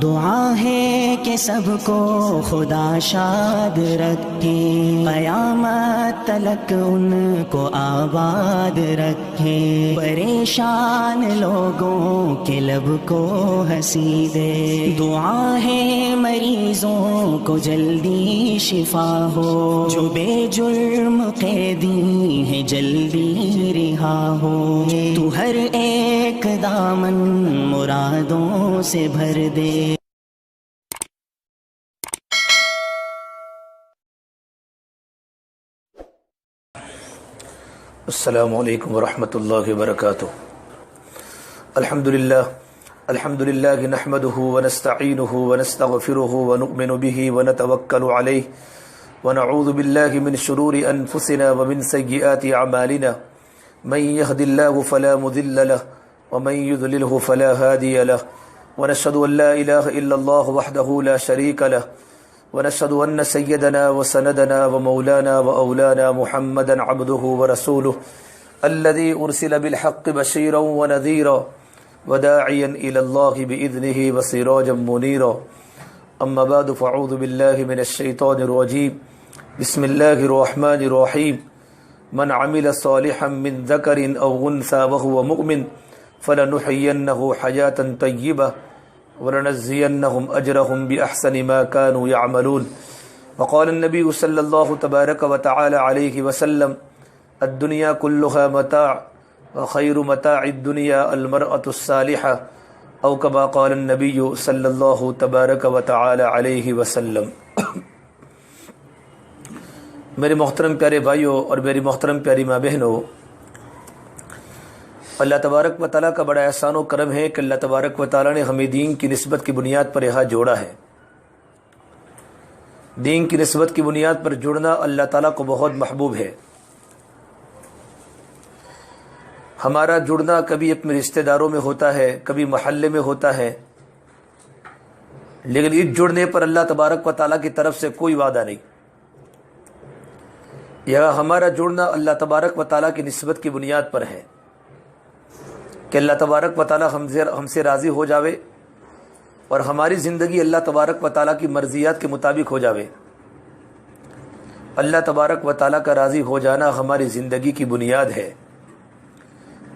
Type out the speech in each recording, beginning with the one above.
دعا ہے کہ سب کو خدا شاد رکھے، قیامت تلک ان کو آباد رکھے، پریشان لوگوں کے لب کو ہنسی دے۔ دعا ہے مریضوں کو جلدی شفا ہو، جو بے جرم قیدی ہے جلدی رہا ہو، تو ہر ایک دامن مرادوں سے بھر دے۔ السلام علیکم ورحمۃ اللہ وبرکاتہ۔ الحمدللہ نحمده ونستعینه ونستغفره ونؤمن به ونتوکل علیہ ونعوذ باللہ من شرور انفسنا ومن سیئات اعمالنا، من یهد اللہ فلا مضل له ومن یضلله فلا هادی له، ونشهد ان لا الہ الا اللہ وحدہ لا شریک له، ونشهد ان سیدنا وسندنا ومولانا واولانا محمدا عبده ورسوله الذي ارسل بالحق بشيرا ونذيرا وداعيا الى الله باذنه وسراجا منيرا، اما بعد فاعوذ بالله من الشيطان الرجيم، بسم الله الرحمن الرحيم، من عمل صالحا من ذكر او انثى وهو مؤمن فلنحيينه حياة طيبة ولنجزينهم أجرهم بأحسن ما كانوا يعملون، وقال النبي صلى الله تبارك وتعالى عليه وسلم، الدنيا كلها متاع وخير متاع الدنيا المرأة الصالحة، أو كما قال النبي صلى الله تبارك وتعالى عليه وسلم۔ میرے محترم پیارے بھائیوں اور میری محترم پیاری ماں بہنوں، اللہ تبارک و تعالیٰ کا بڑا احسان و کرم ہے کہ اللہ تبارک و تعالیٰ نے ہمیں دین کی نسبت کی بنیاد پر یہاں جوڑا ہے۔ دین کی نسبت کی بنیاد پر جڑنا اللہ تعالیٰ کو بہت محبوب ہے۔ ہمارا جڑنا کبھی اپنے رشتہ داروں میں ہوتا ہے، کبھی محلے میں ہوتا ہے، لیکن اس جڑنے پر اللہ تبارک و تعالیٰ کی طرف سے کوئی وعدہ نہیں۔ یہاں ہمارا جڑنا اللہ تبارک و تعالیٰ کی نسبت کی بنیاد پر ہے کہ اللہ تبارک و تعالیٰ ہم سے راضی ہو جاوے اور ہماری زندگی اللہ تبارک و تعالیٰ کی مرضیات کے مطابق ہو جاوے۔ اللہ تبارک و تعالیٰ کا راضی ہو جانا ہماری زندگی کی بنیاد ہے۔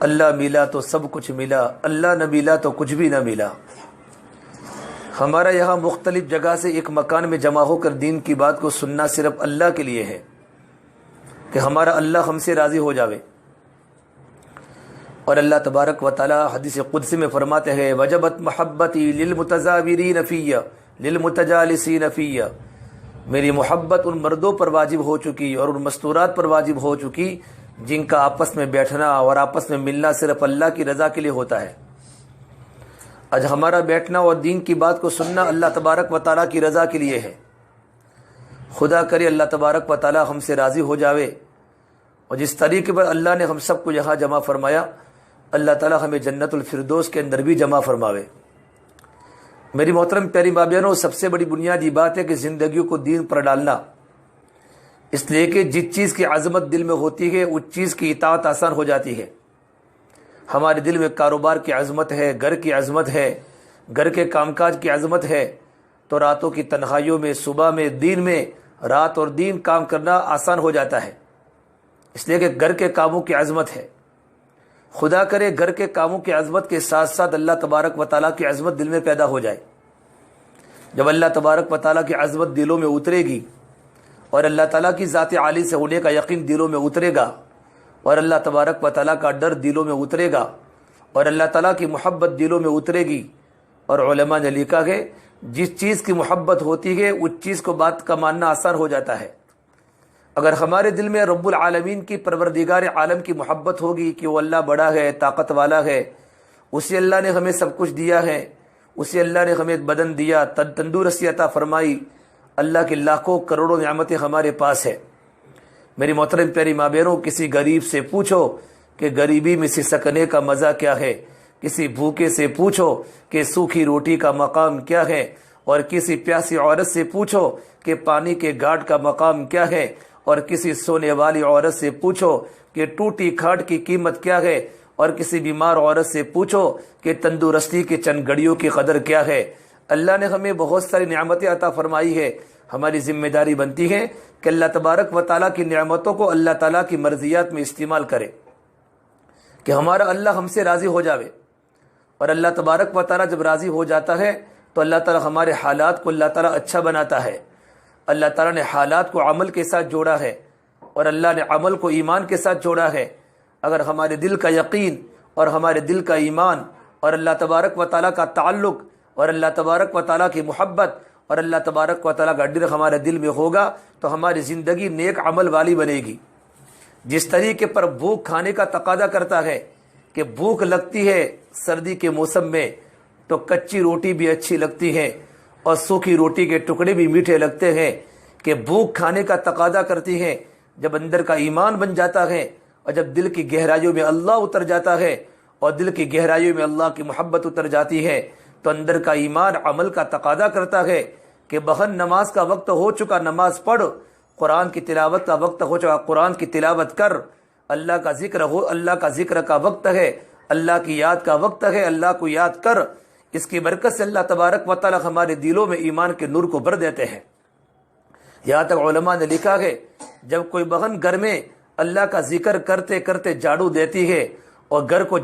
اللہ ملا تو سب کچھ ملا، اللہ نہ ملا تو کچھ بھی نہ ملا۔ ہمارا یہاں مختلف جگہ سے ایک مکان میں جمع ہو کر دین کی بات کو سننا صرف اللہ کے لیے ہے کہ ہمارا اللہ ہم سے راضی ہو جاوے۔ اور اللہ تبارک و تعالی حدیث قدسی میں فرماتے ہیں، وجبت محبتی للمتزاورین فیہ للمتجالسین فیہ، میری محبت ان مردوں پر واجب ہو چکی اور ان مستورات پر واجب ہو چکی جن کا آپس میں بیٹھنا اور آپس میں ملنا صرف اللہ کی رضا کے لیے ہوتا ہے۔ آج ہمارا بیٹھنا اور دین کی بات کو سننا اللہ تبارک و تعالیٰ کی رضا کے لیے ہے۔ خدا کرے اللہ تبارک و تعالیٰ ہم سے راضی ہو جاوے، اور جس طریقے پر اللہ نے ہم سب کو یہاں جمع فرمایا، اللہ تعالیٰ ہمیں جنت الفردوس کے اندر بھی جمع فرماوے۔ میری محترم پیاری ماں بہنوں، سب سے بڑی بنیادی بات ہے کہ زندگیوں کو دین پر ڈالنا، اس لیے کہ جس چیز کی عظمت دل میں ہوتی ہے اس چیز کی اطاعت آسان ہو جاتی ہے۔ ہمارے دل میں کاروبار کی عظمت ہے، گھر کی عظمت ہے، گھر کے کام کاج کی عظمت ہے، تو راتوں کی تنہائیوں میں، صبح میں، دین میں، رات اور دین کام کرنا آسان ہو جاتا ہے، اس لیے کہ گھر کے کاموں کی عظمت ہے۔ خدا کرے گھر کے کاموں کی عظمت کے ساتھ ساتھ اللہ تبارک و تعالیٰ کی عظمت دل میں پیدا ہو جائے۔ جب اللہ تبارک و تعالیٰ کی عظمت دلوں میں اترے گی اور اللہ تعالیٰ کی ذات عالی سے ہونے کا یقین دلوں میں اترے گا اور اللہ تبارک و تعالیٰ کا ڈر دلوں میں اترے گا اور اللہ تعالیٰ کی محبت دلوں میں اترے گی، اور علماء نے لکھا ہے جس چیز کی محبت ہوتی ہے اس چیز کو بات کا ماننا آسان ہو جاتا ہے۔ اگر ہمارے دل میں رب العالمین کی، پروردگار عالم کی محبت ہوگی کہ وہ اللہ بڑا ہے، طاقت والا ہے، اسی اللہ نے ہمیں سب کچھ دیا ہے، اسی اللہ نے ہمیں بدن دیا، تندرستی عطا فرمائی، اللہ کی لاکھوں کروڑوں نعمتیں ہمارے پاس ہے۔ میری محترم پیاری ماں بہنوں، کسی غریب سے پوچھو کہ غریبی میں سے سکنے کا مزہ کیا ہے، کسی بھوکے سے پوچھو کہ سوکھی روٹی کا مقام کیا ہے، اور کسی پیاسی عورت سے پوچھو کہ پانی کے گھاٹ کا مقام کیا ہے، اور کسی سونے والی عورت سے پوچھو کہ ٹوٹی کھاٹ کی قیمت کیا ہے، اور کسی بیمار عورت سے پوچھو کہ تندرستی کے چند گھڑیوں کی قدر کیا ہے۔ اللہ نے ہمیں بہت ساری نعمتیں عطا فرمائی ہے، ہماری ذمہ داری بنتی ہے کہ اللہ تبارک و تعالیٰ کی نعمتوں کو اللہ تعالیٰ کی مرضیات میں استعمال کرے، کہ ہمارا اللہ ہم سے راضی ہو جاوے۔ اور اللہ تبارک و تعالیٰ جب راضی ہو جاتا ہے تو اللہ تعالیٰ ہمارے حالات کو اللہ تعالیٰ اچھا بناتا ہے۔ اللہ تعالیٰ نے حالات کو عمل کے ساتھ جوڑا ہے، اور اللہ نے عمل کو ایمان کے ساتھ جوڑا ہے۔ اگر ہمارے دل کا یقین اور ہمارے دل کا ایمان اور اللہ تبارک و تعالیٰ کا تعلق اور اللہ تبارک و تعالیٰ کی محبت اور اللہ تبارک و تعالیٰ کا ڈر ہمارے دل میں ہوگا تو ہماری زندگی نیک عمل والی بنے گی۔ جس طریقے پر بھوک کھانے کا تقاضا کرتا ہے کہ بھوک لگتی ہے سردی کے موسم میں تو کچی روٹی بھی اچھی لگتی ہے اور سوکھی روٹی کے ٹکڑے بھی میٹھے لگتے ہیں، کہ بھوک کھانے کا تقاضا کرتی ہے۔ جب اندر کا ایمان بن جاتا ہے اور جب دل کی گہرائیوں میں اللہ اتر جاتا ہے اور دل کی گہرائیوں میں اللہ کی محبت اتر جاتی ہے تو اندر کا ایمان عمل کا تقاضا کرتا ہے کہ بہن نماز کا وقت ہو چکا، نماز پڑھ، قرآن کی تلاوت کا وقت ہو چکا، قرآن کی تلاوت کر، اللہ کا ذکر ہو، اللہ کا ذکر کا وقت ہے، اللہ کی یاد کا وقت ہے، اللہ کو یاد کر۔ اس کی برکت سے اللہ تبارک و تعالیٰ ہمارے دلوں میں ایمان کے نور کو بھر دیتے ہیں۔ یہاں تک علماء نے لکھا ہے جب کوئی بہن گھر میں اللہ کا ذکر کرتے کرتے جھاڑو دیتی ہے اور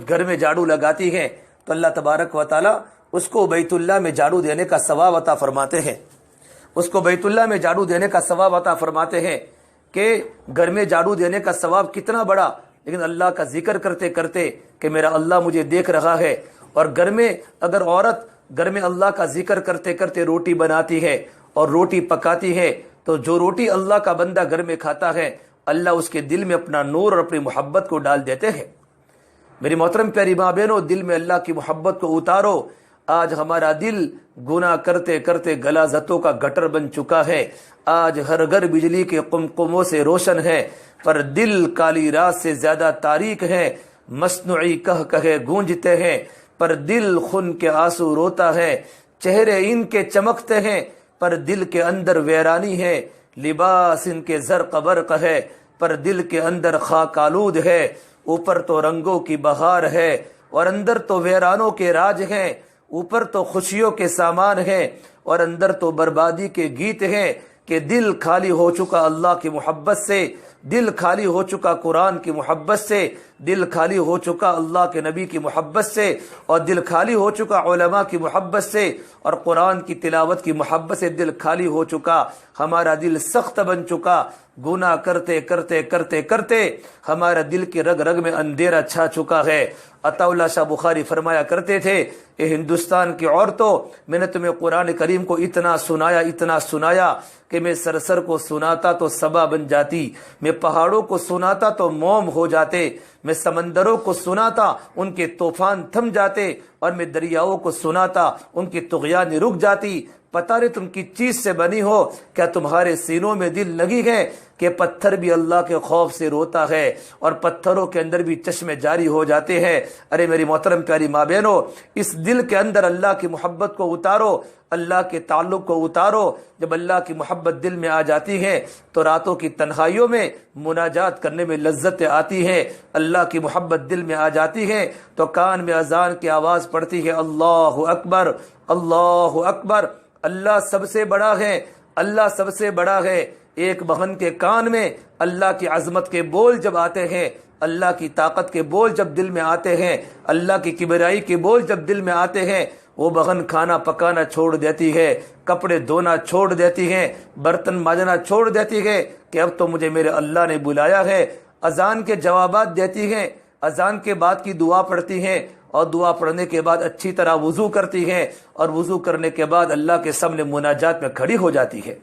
گھر میں جھاڑو لگاتی ہے تو اللہ تبارک و تعالیٰ اس کو بیت اللہ میں جھاڑو دینے کا ثواب عطا فرماتے ہیں، اس کو بیت اللہ میں جھاڑو دینے کا ثواب عطا فرماتے ہیں۔ کہ گھر میں جھاڑو دینے کا ثواب کتنا بڑا، لیکن اللہ کا ذکر کرتے کرتے کہ میرا اللہ مجھے دیکھ رہا ہے۔ اور گھر میں اگر عورت گھر میں اللہ کا ذکر کرتے کرتے روٹی بناتی ہے اور روٹی پکاتی ہے تو جو روٹی اللہ کا بندہ گھر میں کھاتا ہے اللہ اس کے دل میں اپنا نور اور اپنی محبت کو ڈال دیتے ہیں۔ میری محترم پیاری ماں بہنوں، دل میں اللہ کی محبت کو اتارو۔ آج ہمارا دل گناہ کرتے کرتے غلاظتوں کا گٹر بن چکا ہے۔ آج ہر گھر بجلی کے قمقموں سے روشن ہے، پر دل کالی رات سے زیادہ تاریک ہے۔ مصنوعی کہے گونجتے ہیں، پر دل خون کے آنسو روتا ہے۔ چہرے ان کے چمکتے ہیں، پر دل کے اندر ویرانی ہے۔ لباس ان کے زرق برق ہے، پر دل کے اندر خاک آلود ہے۔ اوپر تو رنگوں کی بہار ہے اور اندر تو ویرانوں کے راج ہیں۔ اوپر تو خوشیوں کے سامان ہیں اور اندر تو بربادی کے گیت ہیں۔ کہ دل خالی ہو چکا اللہ کی محبت سے، دل خالی ہو چکا قرآن کی محبت سے، دل خالی ہو چکا اللہ کے نبی کی محبت سے، اور دل خالی ہو چکا علماء کی محبت سے اور قرآن کی تلاوت کی محبت سے دل خالی ہو چکا۔ ہمارا دل سخت بن چکا، گناہ کرتے کرتے کرتے کرتے ہمارا دل کی رگ رگ میں اندھیرا چھا چکا ہے۔ عطا اللہ شاہ بخاری فرمایا کرتے تھے، اے ہندوستان کی عورتوں، میں نے تمہیں قرآن کریم کو اتنا سنایا کہ میں سرسر کو سناتا تو صبا بن جاتی، میں پہاڑوں کو سناتا تو موم ہو جاتے، میں سمندروں کو سناتا ان کے طوفان تھم جاتے، اور میں دریاؤں کو سناتا ان کی طغیان رک جاتی۔ پتہ نہیں تم کی چیز سے بنی ہو، کیا تمہارے سینوں میں دل لگی ہے کہ پتھر بھی اللہ کے خوف سے روتا ہے اور پتھروں کے اندر بھی چشمے جاری ہو جاتے ہیں۔ ارے میری محترم پیاری ماں بہنوں، اس دل کے اندر اللہ کی محبت کو اتارو، اللہ کے تعلق کو اتارو۔ جب اللہ کی محبت دل میں آ جاتی ہے تو راتوں کی تنہائیوں میں مناجات کرنے میں لذت آتی ہے۔ اللہ کی محبت دل میں آ جاتی ہے تو کان میں اذان کی آواز پڑتی ہے، اللہ اکبر، اللہ اکبر، اللہ سب سے بڑا ہے، اللہ سب سے بڑا ہے۔ ایک بہن کے کان میں اللہ کی عظمت کے بول جب آتے ہیں، اللہ کی طاقت کے بول جب دل میں آتے ہیں، اللہ کی کبریائی کے بول جب دل میں آتے ہیں، وہ بہن کھانا پکانا چھوڑ دیتی ہے، کپڑے دھونا چھوڑ دیتی ہے، برتن مانجنا چھوڑ دیتی ہے کہ اب تو مجھے میرے اللہ نے بلایا ہے۔ اذان کے جوابات دیتی ہیں، اذان کے بعد کی دعا پڑھتی ہیں، اور دعا پڑھنے کے بعد اچھی طرح وضو کرتی ہیں، اور وضو کرنے کے بعد اللہ کے سامنے مناجات میں کھڑی ہو جاتی ہے۔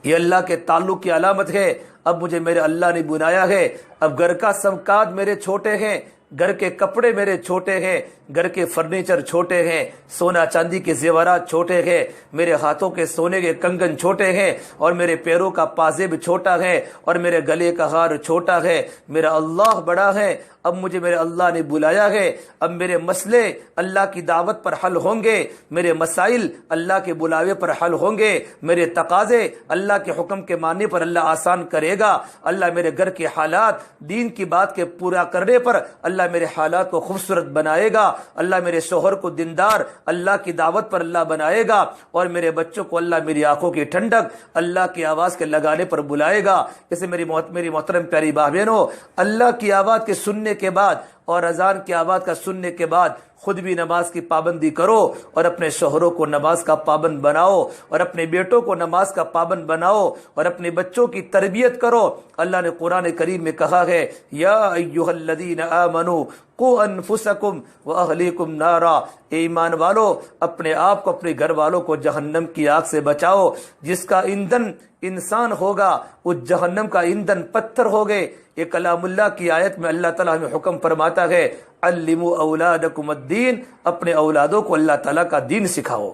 یہ اللہ کے تعلق کی علامت ہے۔ اب مجھے میرے اللہ نے بلایا ہے، اب گھر کا سمکاد میرے چھوٹے ہیں، گھر کے کپڑے میرے چھوٹے ہیں، گھر کے فرنیچر چھوٹے ہیں، سونا چاندی کے زیورات چھوٹے ہیں، میرے ہاتھوں کے سونے کے کنگن چھوٹے ہیں، اور میرے پیروں کا پازیب چھوٹا ہے، اور میرے گلے کا ہار چھوٹا ہے، میرا اللہ بڑا ہے۔ اب مجھے میرے اللہ نے بلایا ہے، اب میرے مسئلے اللہ کی دعوت پر حل ہوں گے، میرے مسائل اللہ کے بلاوے پر حل ہوں گے، میرے تقاضے اللہ کے حکم کے ماننے پر اللہ آسان کرے گا، اللہ میرے گھر کے حالات دین کی بات کے پورا کرنے پر اللہ میرے حالات کو خوبصورت بنائے گا، اللہ میرے شوہر کو دیندار اللہ کی دعوت پر اللہ بنائے گا، اور میرے بچوں کو اللہ میری آنکھوں کی ٹھنڈک اللہ کی آواز کے لگانے پر بلائے گا۔ اسے میری محترم پیاری بھائی بہنوں، اللہ کی آواز کے سننے کے بعد اور اذان کی آواز کا سننے کے بعد خود بھی نماز کی پابندی کرو، اور اپنے شوہروں کو نماز کا پابند بناؤ، اور اپنے بیٹوں کو نماز کا پابند بناؤ، اور اپنے بچوں کی تربیت کرو۔ اللہ نے قرآن کریم میں کہا ہے، یا ایھا الذین آمنوا قوا انفسکم واہلیکم نارا، اے ایمان والو اپنے آپ کو اپنے گھر والوں کو جہنم کی آگ سے بچاؤ، جس کا ایندھن انسان ہوگا اس جہنم کا ایندھن پتھر ہوگے۔ یہ کلام اللہ کی آیت میں اللہ تعالیٰ ہمیں حکم فرماتا ہے، علموا اولادکم الدین، اپنے اولادوں کو اللہ تعالیٰ کا دین سکھاؤ۔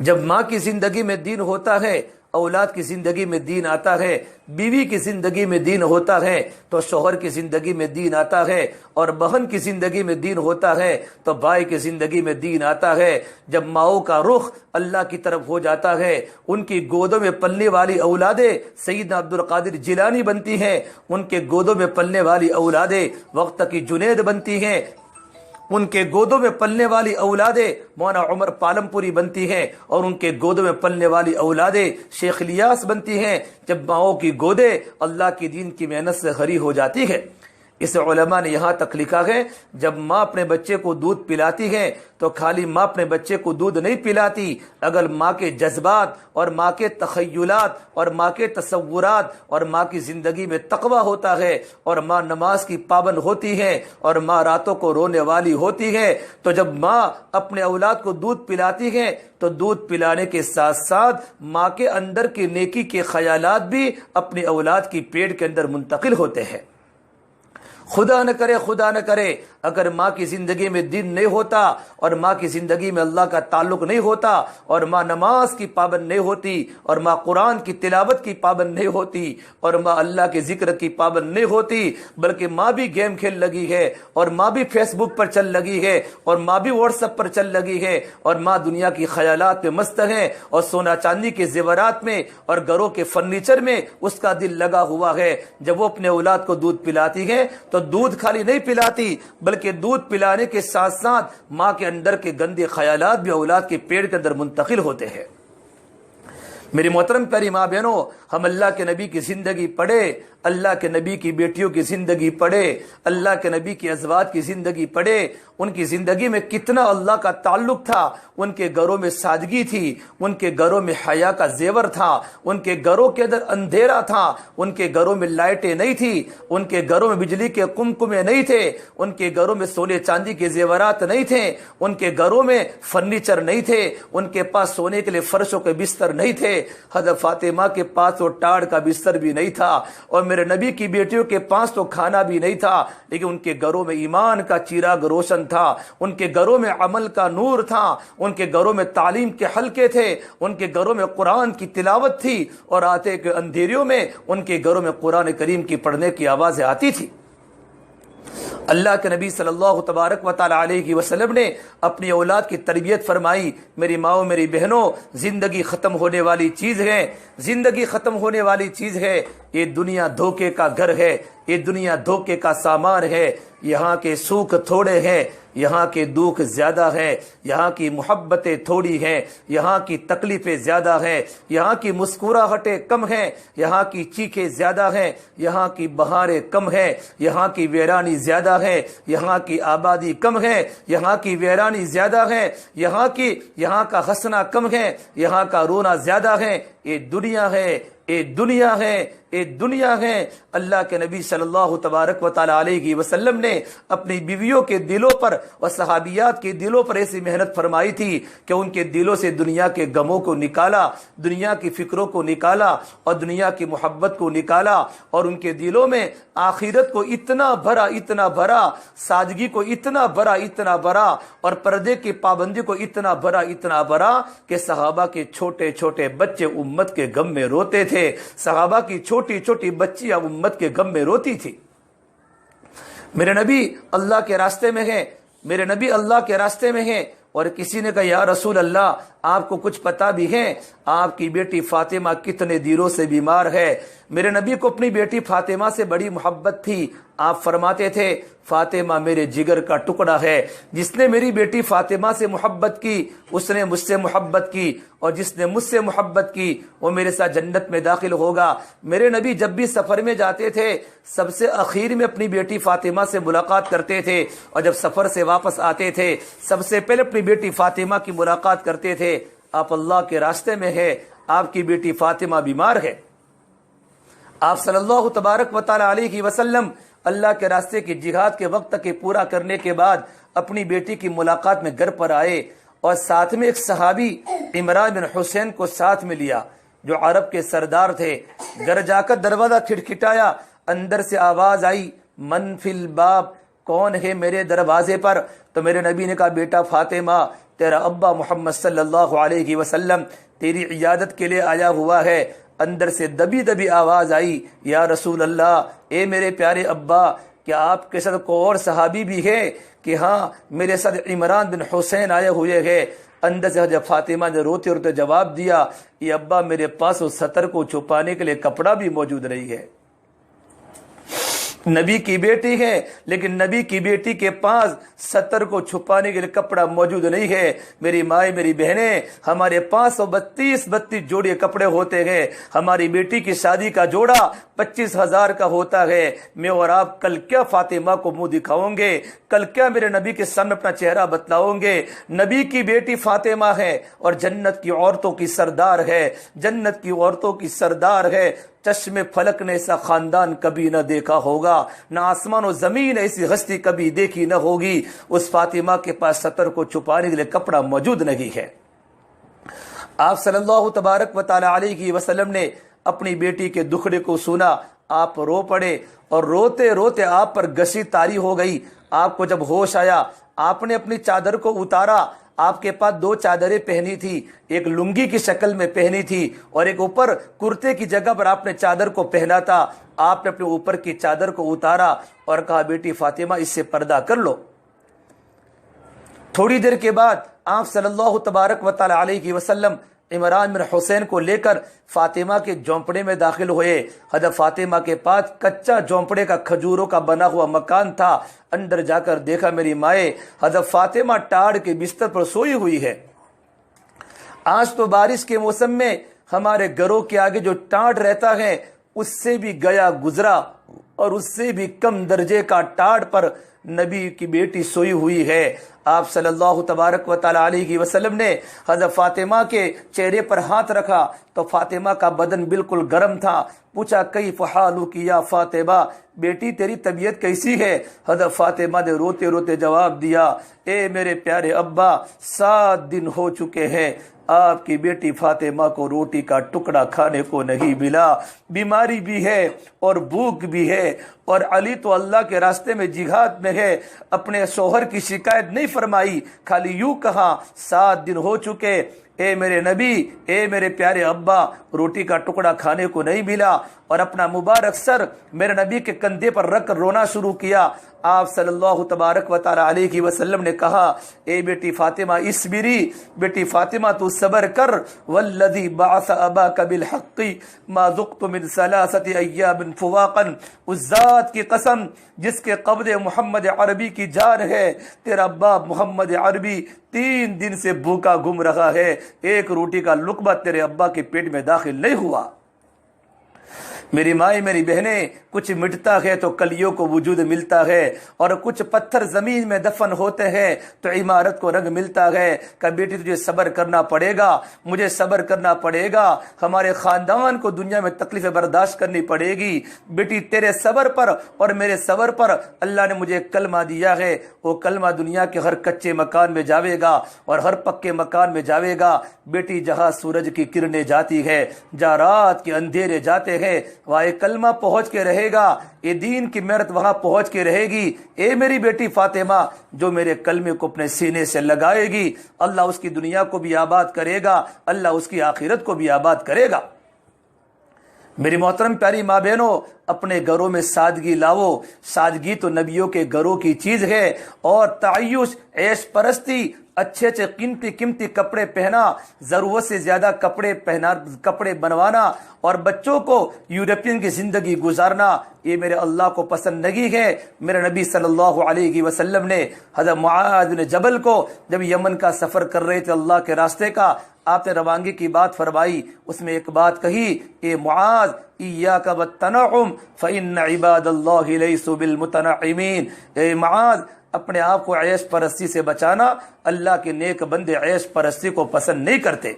جب ماں کی زندگی میں دین ہوتا ہے، اولاد کی زندگی میں دین آتا ہے، بیوی کی زندگی میں دین ہوتا ہے تو شوہر کی زندگی میں دین آتا ہے، اور بہن کی زندگی میں دین ہوتا ہے تو بھائی کی زندگی میں دین آتا ہے۔ جب ماؤں کا رخ اللہ کی طرف ہو جاتا ہے، ان کی گودوں میں پلنے والی اولادیں سیدنا عبد القادر جیلانی بنتی ہیں، ان کے گودوں میں پلنے والی اولادیں وقت کی جنید بنتی ہیں، ان کے گودوں میں پلنے والی اولادیں مولانا عمر پالم پوری بنتی ہیں، اور ان کے گودوں میں پلنے والی اولادیں شیخ الیاس بنتی ہیں۔ جب ماؤں کی گودیں اللہ کی دین کی محنت سے ہری ہو جاتی ہے، اس علماء نے یہاں تک لکھا ہے، جب ماں اپنے بچے کو دودھ پلاتی ہے تو خالی ماں اپنے بچے کو دودھ نہیں پلاتی، اگر ماں کے جذبات اور ماں کے تخیلات اور ماں کے تصورات اور ماں کی زندگی میں تقویٰ ہوتا ہے، اور ماں نماز کی پابند ہوتی ہے، اور ماں راتوں کو رونے والی ہوتی ہے، تو جب ماں اپنے اولاد کو دودھ پلاتی ہے تو دودھ پلانے کے ساتھ ساتھ ماں کے اندر کی نیکی کے خیالات بھی اپنی اولاد کی پیٹ کے اندر منتقل ہوتے ہیں۔ خدا نہ کرے اگر ماں کی زندگی میں دین نہیں ہوتا، اور ماں کی زندگی میں اللہ کا تعلق نہیں ہوتا، اور ماں نماز کی پابند نہیں ہوتی، اور ماں قرآن کی تلاوت کی پابند نہیں ہوتی، اور ماں اللہ کے ذکر کی پابند نہیں ہوتی، بلکہ ماں بھی گیم کھیل لگی ہے، اور ماں بھی فیس بک پر چل لگی ہے، اور ماں بھی واٹس ایپ پر چل لگی ہے، اور ماں دنیا کی خیالات میں مست ہے، اور سونا چاندی کے زیورات میں اور گھروں کے فرنیچر میں اس کا دل لگا ہوا ہے، جب وہ اپنے اولاد کو دودھ پلاتی ہے تو دودھ خالی نہیں پلاتی، بلکہ دودھ پلانے کے ساتھ ساتھ ماں کے اندر کے گندے خیالات بھی اولاد کے پیٹ کے اندر منتقل ہوتے ہیں۔ میری محترم پیاری ماں بہنوں، ہم اللہ کے نبی کی زندگی پڑھے، اللہ کے نبی کی بیٹیوں کی زندگی پڑھے، اللہ کے نبی کی ازواج کی زندگی پڑھے، ان کی زندگی میں کتنا اللہ کا تعلق تھا، ان کے گھروں میں سادگی تھی، ان کے گھروں میں حیا کا زیور تھا، ان کے گھروں کے اندر اندھیرا تھا، ان کے گھروں میں لائٹیں نہیں تھی، ان کے گھروں میں بجلی کے قمقمے نہیں تھے، ان کے گھروں میں سونے چاندی کے زیورات نہیں تھے، ان کے گھروں میں فرنیچر نہیں تھے، ان کے پاس سونے کے لیے فرشوں کے بستر نہیں تھے، حضرت فاطمہ کے پاس تو ٹاڑ کا بستر بھی نہیں تھا، اور میرے نبی کی بیٹیوں کے پاس تو کھانا بھی نہیں تھا، لیکن ان کے گھروں میں ایمان کا چراغ روشن تھا، ان کے گھروں میں عمل کا نور تھا، ان کے گھروں میں تعلیم کے حلقے تھے، ان کے گھروں میں قرآن کی تلاوت تھی، اور آتے کے اندھیریوں میں ان کے گھروں میں قرآن کریم کی پڑھنے کی آوازیں آتی تھی۔ اللہ کے نبی صلی اللہ تبارک و تعالی علیہ وسلم نے اپنی اولاد کی تربیت فرمائی۔ میری ماؤں میری بہنوں، زندگی ختم ہونے والی چیز ہے، زندگی ختم ہونے والی چیز ہے، یہ دنیا دھوکے کا گھر ہے، یہ دنیا دھوکے کا سامان ہے، یہاں کے سوکھ تھوڑے ہیں، یہاں کے دکھ زیادہ ہیں، یہاں کی محبتیں تھوڑی ہیں، یہاں کی تکلیفیں زیادہ ہیں، یہاں کی مسکراہٹیں کم ہیں، یہاں کی چیخیں زیادہ ہیں، یہاں کی بہاریں کم ہیں، یہاں کی ویرانی زیادہ ہے، یہاں کی آبادی کم ہے، یہاں کی ویرانی زیادہ ہے، یہاں کا ہنسنا کم ہے، یہاں کا رونا زیادہ ہے۔ یہ دنیا ہے، یہ دنیا ہے، یہ دنیا ہے۔ اللہ کے نبی صلی اللہ تبارک و تعالی علیہ وسلم نے اپنی بیویوں کے دلوں پر اور صحابیات کے دلوں پر ایسی محنت فرمائی تھی کہ ان کے دلوں سے دنیا کے غموں کو نکالا، دنیا کی فکروں کو نکالا اور دنیا کی محبت کو نکالا، اور ان کے دلوں میں آخرت کو اتنا بھرا، سادگی کو اتنا بھرا اور پردے کی پابندی کو اتنا بھرا کہ صحابہ کے چھوٹے چھوٹے بچے امت کے غم میں روتے تھے، صحابہ کی چھوٹی چھوٹی بچیاں امت کے غم میں روتی تھی۔ میرے نبی اللہ کے راستے میں ہیں، میرے نبی اللہ کے راستے میں ہیں۔ اور کسی نے کہا یا رسول اللہ آپ کو کچھ پتا بھی ہے آپ کی بیٹی فاطمہ کتنے دنوں سے بیمار ہے؟ میرے نبی کو اپنی بیٹی فاطمہ سے بڑی محبت تھی۔ آپ فرماتے تھے فاطمہ میرے جگر کا ٹکڑا ہے، جس نے میری بیٹی فاطمہ سے محبت کی اس نے مجھ سے محبت کی، اور جس نے مجھ سے محبت کی وہ میرے ساتھ جنت میں داخل ہوگا۔ میرے نبی جب بھی سفر میں جاتے تھے سب سے اخیر میں اپنی بیٹی فاطمہ سے ملاقات کرتے تھے، اور جب سفر سے واپس آتے تھے سب سے پہلے اپنی بیٹی فاطمہ کی ملاقات کرتے تھے۔ آپ اللہ کے راستے میں ہے، آپ کی بیٹی فاطمہ بیمار ہے۔ آپ صلی اللہ تبارک و تعالی علیہ وسلم اللہ کے راستے کی جہاد کے وقت تک پورا کرنے کے بعد اپنی بیٹی کی ملاقات میں گھر پر آئے، اور ساتھ میں ایک صحابی عمران بن حسین کو ساتھ میں لیا جو عرب کے سردار تھے۔ گھر جا کر دروازہ کھٹکھٹایا، اندر سے آواز آئی من فی الباب، کون ہے میرے دروازے پر؟ تو میرے نبی نے کہا بیٹا فاطمہ تیرا ابا محمد صلی اللہ علیہ وسلم تیری عیادت کے لیے آیا ہوا ہے۔ اندر سے دبی آواز آئی یا رسول اللہ، اے میرے پیارے ابا کیا آپ کے ساتھ کوئی اور صحابی بھی ہے؟ کہ ہاں میرے ساتھ عمران بن حسین آئے ہوئے ہیں۔ اندر سے حضرت فاطمہ نے روتے روتے جواب دیا یہ ابا میرے پاس اس سطر کو چھپانے کے لیے کپڑا بھی موجود نہیں ہے۔ نبی کی بیٹی ہے لیکن نبی کی بیٹی کے پاس سطر کو چھپانے کے لیے کپڑا موجود نہیں ہے۔ میری مائیں میری بہنیں، ہمارے 532 جوڑے کپڑے ہوتے ہیں، ہماری بیٹی کی شادی کا جوڑا 25,000 کا ہوتا ہے۔ میں اور آپ کل کیا فاطمہ کو منہ دکھاؤں گے؟ کل کیا میرے نبی کے سامنے اپنا چہرہ بتلاؤں گے؟ نبی کی بیٹی فاطمہ ہے اور جنت کی عورتوں کی سردار ہے، جنت کی عورتوں کی سردار ہے۔ چشم فلک نے ایسا خاندان کبھی نہ دیکھا ہوگا، نہ آسمان و زمین ایسی ہستی کبھی دیکھی نہ ہوگی۔ اس فاطمہ کے پاس سطر کو چھپانے کے لیے کپڑا موجود نہیں ہے۔ آپ صلی اللہ تبارک و تعالی علیہ وسلم نے اپنی بیٹی کے دکھڑے کو سنا، آپ رو پڑے اور روتے روتے آپ پر گسی تاری ہو گئی۔ آپ کو جب ہوش آیا آپ نے اپنی چادر کو اتارا۔ آپ کے پاس 2 چادریں پہنی تھی، ایک لنگی کی شکل میں پہنی تھی اور ایک اوپر کرتے کی جگہ پر آپ نے چادر کو پہنا تھا۔ آپ نے اپنے اوپر کی چادر کو اتارا اور کہا بیٹی فاطمہ اس سے پردہ کر لو۔ تھوڑی دیر کے بعد آپ صلی اللہ تبارک و تعالی علیہ وسلم عمران بن حسین کو لے کر فاطمہ کے جھونپڑے میں داخل ہوئے۔ حضرت فاطمہ کے پاس کچا جھونپڑے کا کھجوروں کا بنا ہوا مکان تھا۔ اندر جا کر دیکھا میری مائیں حضرت فاطمہ ٹاڑ کے بستر پر سوئی ہوئی ہے۔ آج تو بارش کے موسم میں ہمارے گھروں کے آگے جو ٹاڑ رہتا ہے اس سے بھی گیا گزرا اور اس سے بھی کم درجے کا ٹاڑ پر نبی کی بیٹی سوئی ہوئی ہے۔ آپ صلی اللہ تبارک و تعالی علیہ وسلم نے حضرت فاطمہ کے چہرے پر ہاتھ رکھا تو فاطمہ کا بدن بالکل گرم تھا۔ پوچھا کیف حالک یا فاطمہ، بیٹی تیری طبیعت کیسی ہے؟ حضرت فاطمہ نے روتے روتے جواب دیا اے میرے پیارے ابا 7 دن ہو چکے ہیں آپ کی بیٹی فاطمہ کو روٹی کا ٹکڑا کھانے کو نہیں ملا، بیماری بھی ہے اور بھوک بھی ہے، اور علی تو اللہ کے راستے میں جہاد میں ہے۔ اپنے شوہر کی شکایت نہیں فرمائی، خالی یوں کہا 7 دن ہو چکے اے میرے نبی، اے میرے پیارے ابا روٹی کا ٹکڑا کھانے کو نہیں ملا، اور اپنا مبارک سر میرے نبی کے کندھے پر رکھ کر رونا شروع کیا۔ آپ صلی اللہ تبارک و تعالی علیہ وسلم نے کہا اے بیٹی فاطمہ اسبری، بیٹی فاطمہ تو صبر کر، والذی بعث اباک بالحق ما ذقت من 3 ایام فواقا، اس ذات کی قسم جس کے قبض محمد عربی کی جان ہے، تیرا باپ محمد عربی 3 دن سے بھوکا گھوم رہا ہے، ایک روٹی کا لقمہ تیرے ابا کے پیٹ میں داخل نہیں ہوا۔ میری مائیں میری بہنیں، کچھ مٹتا ہے تو کلیوں کو وجود ملتا ہے، اور کچھ پتھر زمین میں دفن ہوتے ہیں تو عمارت کو رنگ ملتا ہے۔ کہ بیٹی تجھے صبر کرنا پڑے گا، مجھے صبر کرنا پڑے گا، ہمارے خاندان کو دنیا میں تکلیفیں برداشت کرنی پڑے گی۔ بیٹی تیرے صبر پر اور میرے صبر پر اللہ نے مجھے کلمہ دیا ہے، وہ کلمہ دنیا کے ہر کچے مکان میں جاوے گا اور ہر پکے مکان میں جاوے گا۔ بیٹی جہاں سورج کی کرنیں جاتی ہے، جہاں رات کے اندھیرے جاتے ہیں، وہاں یہ کلمہ پہنچ کے رہے گا، یہ دین کی محنت وہاں پہنچ کے رہے گی۔ اے میری بیٹی فاطمہ، جو میرے کلمے کو اپنے سینے سے لگائے گی، اللہ اس کی دنیا کو بھی آباد کرے گا، اللہ اس کی آخرت کو بھی آباد کرے گا۔ میری محترم پیاری ماں بہنوں، اپنے گھروں میں سادگی لاؤ۔ سادگی تو نبیوں کے گھروں کی چیز ہے، اور تعیش، عیش پرستی، اچھے اچھے قیمتی کپڑے پہنا، ضرورت سے زیادہ کپڑے بنوانا، اور بچوں کو یورپین کی زندگی گزارنا، یہ میرے اللہ کو پسند نہیں ہے۔ میرے نبی صلی اللہ علیہ وسلم نے حضرت معاذ بن جبل کو جب یمن کا سفر کر رہے تھے اللہ کے راستے کا، آپ نے روانگی کی بات فرمائی، اس میں ایک بات کہی، اے معاذ ایاک والتنعم فإن عباد اللہ لیسوا بالمتنعمین۔ اے معاذ، اپنے آپ کو عیش پرستی سے بچانا، اللہ کے نیک بندے عیش پرستی کو پسند نہیں کرتے۔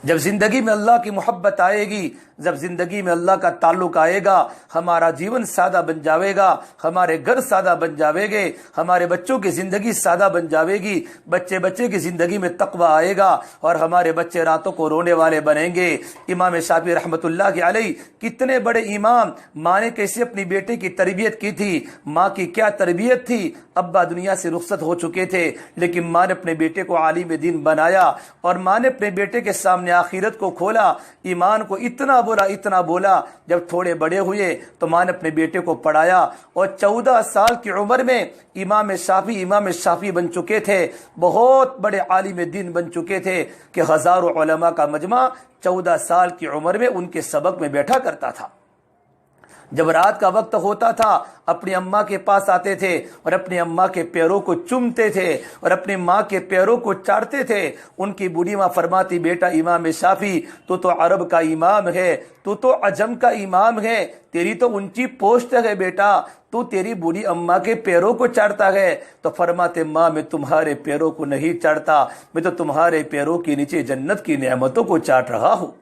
جب زندگی میں اللہ کی محبت آئے گی، جب زندگی میں اللہ کا تعلق آئے گا، ہمارا جیون سادہ بن جاوے گا، ہمارے گھر سادہ بن جاوے گے، ہمارے بچوں کی زندگی سادہ بن جاوے گی، بچے کی زندگی میں تقوی آئے گا، اور ہمارے بچے راتوں کو رونے والے بنیں گے۔ امام شافعی رحمۃ اللہ علیہ کتنے بڑے امام، ماں نے کیسے اپنی بیٹے کی تربیت کی تھی، ماں کی کیا تربیت تھی۔ ابا دنیا سے رخصت ہو چکے تھے، لیکن ماں نے اپنے بیٹے کو عالم دین بنایا، اور ماں نے اپنے بیٹے کے سامنے آخرت کو کھولا، ایمان کو اتنا بولا۔ جب تھوڑے بڑے ہوئے تو ماں نے اپنے بیٹے کو پڑھایا، اور 14 سال کی عمر میں امام شافعی بن چکے تھے، بہت بڑے عالم دین بن چکے تھے کہ ہزاروں علماء کا مجمع 14 سال کی عمر میں ان کے سبق میں بیٹھا کرتا تھا۔ جب رات کا وقت ہوتا تھا، اپنی اماں کے پاس آتے تھے اور اپنی اماں کے پیروں کو چومتے تھے اور اپنی ماں کے پیروں کو چاٹتے تھے۔ ان کی بوڑھی ماں فرماتی، بیٹا امام شافعی، تو عرب کا امام ہے، تو عجم کا امام ہے، تیری تو اونچی پوسٹ ہے بیٹا، تو تیری بوڑھی اماں کے پیروں کو چاٹتا ہے۔ تو فرماتے، ماں میں تمہارے پیروں کو نہیں چاٹتا، میں تو تمہارے پیروں کے نیچے جنت کی نعمتوں کو چاٹ رہا ہوں۔